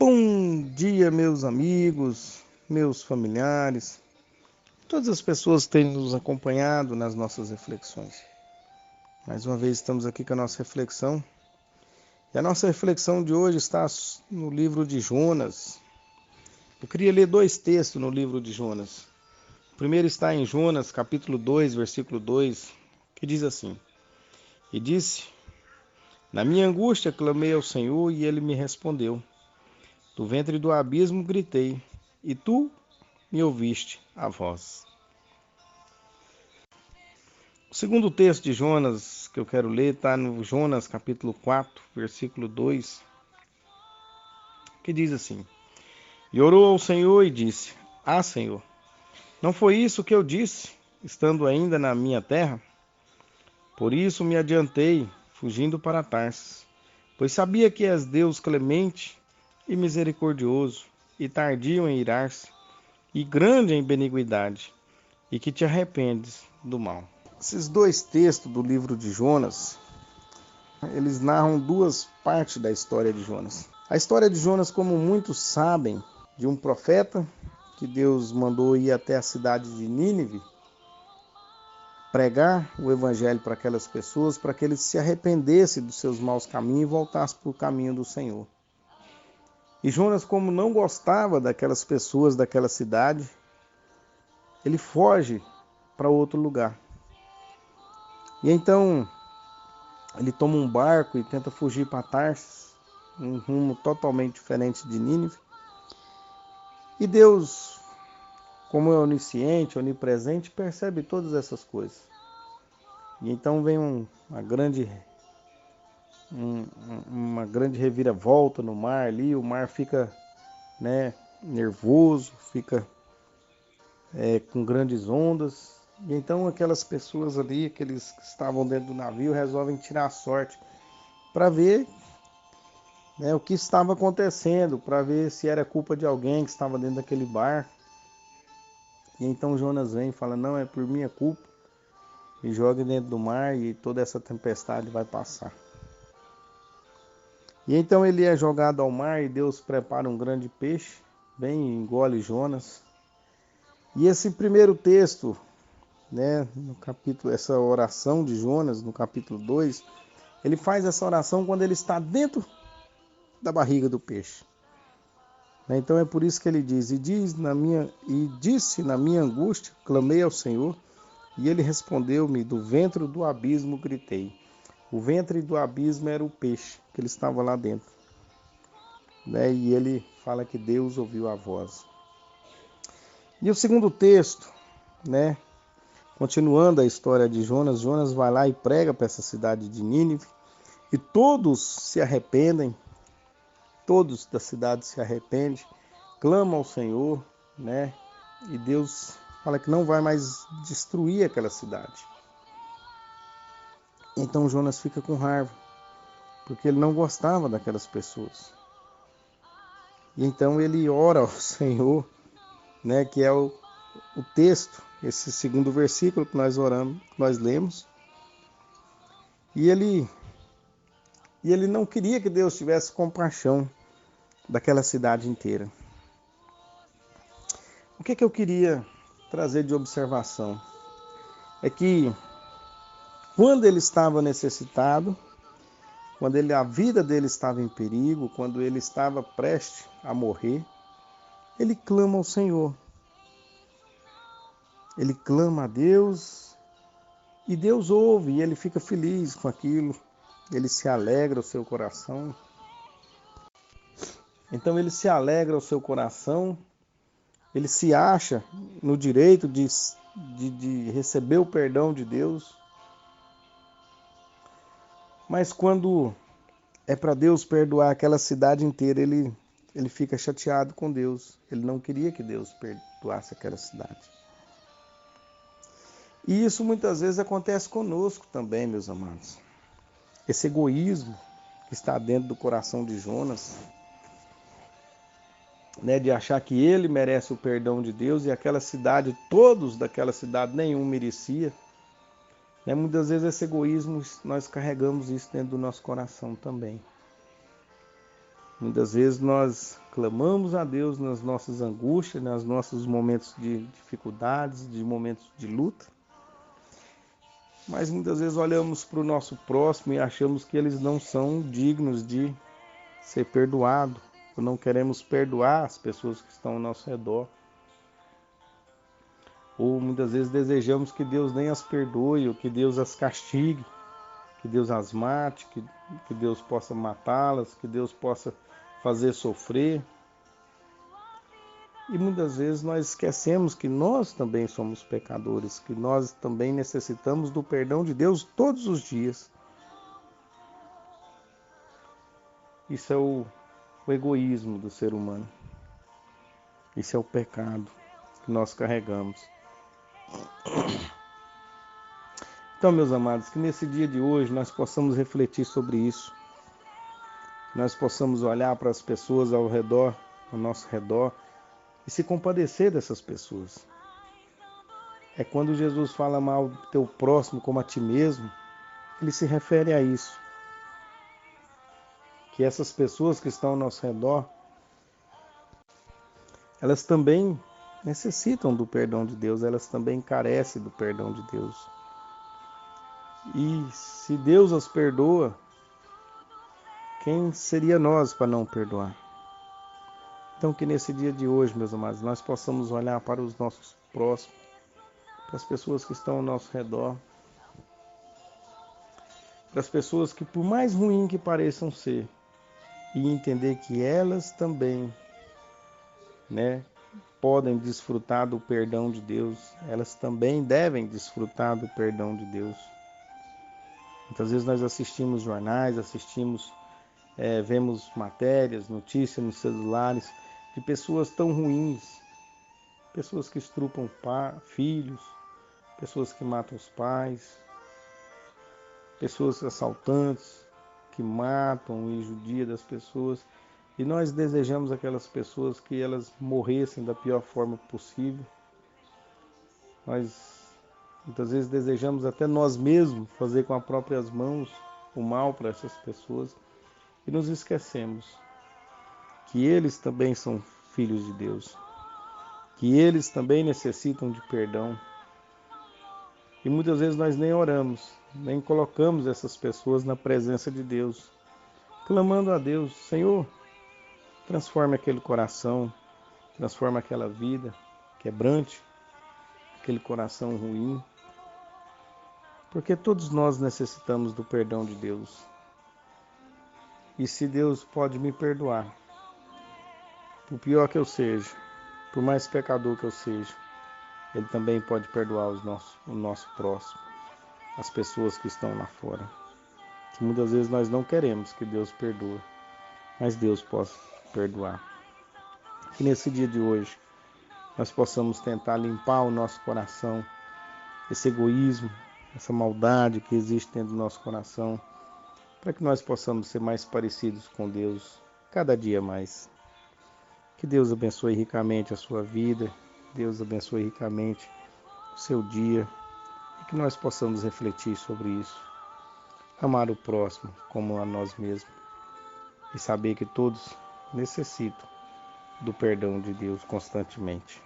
Bom dia, meus amigos, meus familiares, todas as pessoas que têm nos acompanhado nas nossas reflexões. Mais uma vez estamos aqui com a nossa reflexão. E a nossa reflexão de hoje está no livro de Jonas. Eu queria ler dois textos no livro de Jonas. O primeiro está em Jonas, capítulo 2, versículo 2, que diz assim: E disse: Na minha angústia clamei ao Senhor e ele me respondeu. Do ventre do abismo gritei, e tu me ouviste a voz. O segundo texto de Jonas que eu quero ler está no Jonas capítulo 4, versículo 2, que diz assim: E orou ao Senhor e disse: Senhor, não foi isso que eu disse, estando ainda na minha terra? Por isso me adiantei, fugindo para Tarsis, pois sabia que és Deus clemente e misericordioso, e tardio em irar-se, e grande em benignidade, e que te arrependes do mal. Esses dois textos do livro de Jonas, eles narram duas partes da história de Jonas. A história de Jonas, como muitos sabem, de um profeta que Deus mandou ir até a cidade de Nínive, pregar o evangelho para aquelas pessoas, para que eles se arrependessem dos seus maus caminhos e voltassem para o caminho do Senhor. E Jonas, como não gostava daquelas pessoas daquela cidade, ele foge para outro lugar. E então ele toma um barco e tenta fugir para Tarsis, um rumo totalmente diferente de Nínive. E Deus, como é onisciente, onipresente, percebe todas essas coisas. E então vem uma grande reviravolta no mar ali, o mar fica, nervoso, fica com grandes ondas. E então aquelas pessoas ali, aqueles que estavam dentro do navio, resolvem tirar a sorte para ver o que estava acontecendo, para ver se era culpa de alguém que estava dentro daquele barco. E então Jonas vem e fala: não, é por minha culpa, e joga dentro do mar e toda essa tempestade vai passar. E então ele é jogado ao mar e Deus prepara um grande peixe, vem e engole Jonas. E esse primeiro texto, no capítulo, essa oração de Jonas, no capítulo 2, ele faz essa oração quando ele está dentro da barriga do peixe. Então é por isso que ele diz: e disse na minha angústia, clamei ao Senhor, e ele respondeu-me, do ventre do abismo gritei. O ventre do abismo era o peixe, que ele estava lá dentro. E ele fala que Deus ouviu a voz. E o segundo texto, continuando a história de Jonas, Jonas vai lá e prega para essa cidade de Nínive, e todos se arrependem, todos da cidade se arrependem, clamam ao Senhor, e Deus fala que não vai mais destruir aquela cidade. Então Jonas fica com raiva, porque ele não gostava daquelas pessoas. E então ele ora ao Senhor, que é o texto, esse segundo versículo que nós oramos, que nós lemos. E ele não queria que Deus tivesse compaixão daquela cidade inteira. O que eu queria trazer de observação é que quando ele estava necessitado, quando a vida dele estava em perigo, quando ele estava prestes a morrer, ele clama ao Senhor. Ele clama a Deus e Deus ouve e ele fica feliz com aquilo. Ele se alegra o seu coração. Então ele se alegra o seu coração, ele se acha no direito de receber o perdão de Deus. Mas quando é para Deus perdoar aquela cidade inteira, ele fica chateado com Deus. Ele não queria que Deus perdoasse aquela cidade. E isso muitas vezes acontece conosco também, meus amados. Esse egoísmo que está dentro do coração de Jonas, de achar que ele merece o perdão de Deus e aquela cidade, todos daquela cidade, nenhum merecia. Muitas vezes esse egoísmo, nós carregamos isso dentro do nosso coração também. Muitas vezes nós clamamos a Deus nas nossas angústias, nos nossos momentos de dificuldades, de momentos de luta, mas muitas vezes olhamos para o nosso próximo e achamos que eles não são dignos de ser perdoados, ou não queremos perdoar as pessoas que estão ao nosso redor. Ou muitas vezes desejamos que Deus nem as perdoe, ou que Deus as castigue, que Deus as mate, que Deus possa matá-las, que Deus possa fazer sofrer. E muitas vezes nós esquecemos que nós também somos pecadores, que nós também necessitamos do perdão de Deus todos os dias. Isso é o egoísmo do ser humano. Isso é o pecado que nós carregamos. Então, meus amados, que nesse dia de hoje nós possamos refletir sobre isso. Que nós possamos olhar para as pessoas ao redor, ao nosso redor, e se compadecer dessas pessoas. É quando Jesus fala mal do teu próximo como a ti mesmo, ele se refere a isso. Que essas pessoas que estão ao nosso redor, elas também necessitam do perdão de Deus, elas também carecem do perdão de Deus. E se Deus as perdoa, quem seria nós para não perdoar? Então que nesse dia de hoje, meus amados, nós possamos olhar para os nossos próximos, para as pessoas que estão ao nosso redor, para as pessoas que por mais ruim que pareçam ser, e entender que elas também, podem desfrutar do perdão de Deus, elas também devem desfrutar do perdão de Deus. Muitas vezes nós assistimos jornais, vemos matérias, notícias nos celulares de pessoas tão ruins, pessoas que estrupam filhos, pessoas que matam os pais, pessoas assaltantes que matam e judiam das pessoas. E nós desejamos aquelas pessoas que elas morressem da pior forma possível. Nós muitas vezes desejamos até nós mesmos fazer com as próprias mãos o mal para essas pessoas e nos esquecemos que eles também são filhos de Deus, que eles também necessitam de perdão. E muitas vezes nós nem oramos, nem colocamos essas pessoas na presença de Deus, clamando a Deus: Senhor, transforme aquele coração, transforma aquela vida quebrante, aquele coração ruim, porque todos nós necessitamos do perdão de Deus. E se Deus pode me perdoar, por pior que eu seja, por mais pecador que eu seja, Ele também pode perdoar o nosso próximo, as pessoas que estão lá fora, que muitas vezes nós não queremos que Deus perdoe, mas Deus possa perdoar. Que nesse dia de hoje nós possamos tentar limpar o nosso coração, esse egoísmo, essa maldade que existe dentro do nosso coração, para que nós possamos ser mais parecidos com Deus cada dia mais. Que Deus abençoe ricamente a sua vida, Deus abençoe ricamente o seu dia e que nós possamos refletir sobre isso, amar o próximo como a nós mesmos e saber que todos necessitam do perdão de Deus constantemente.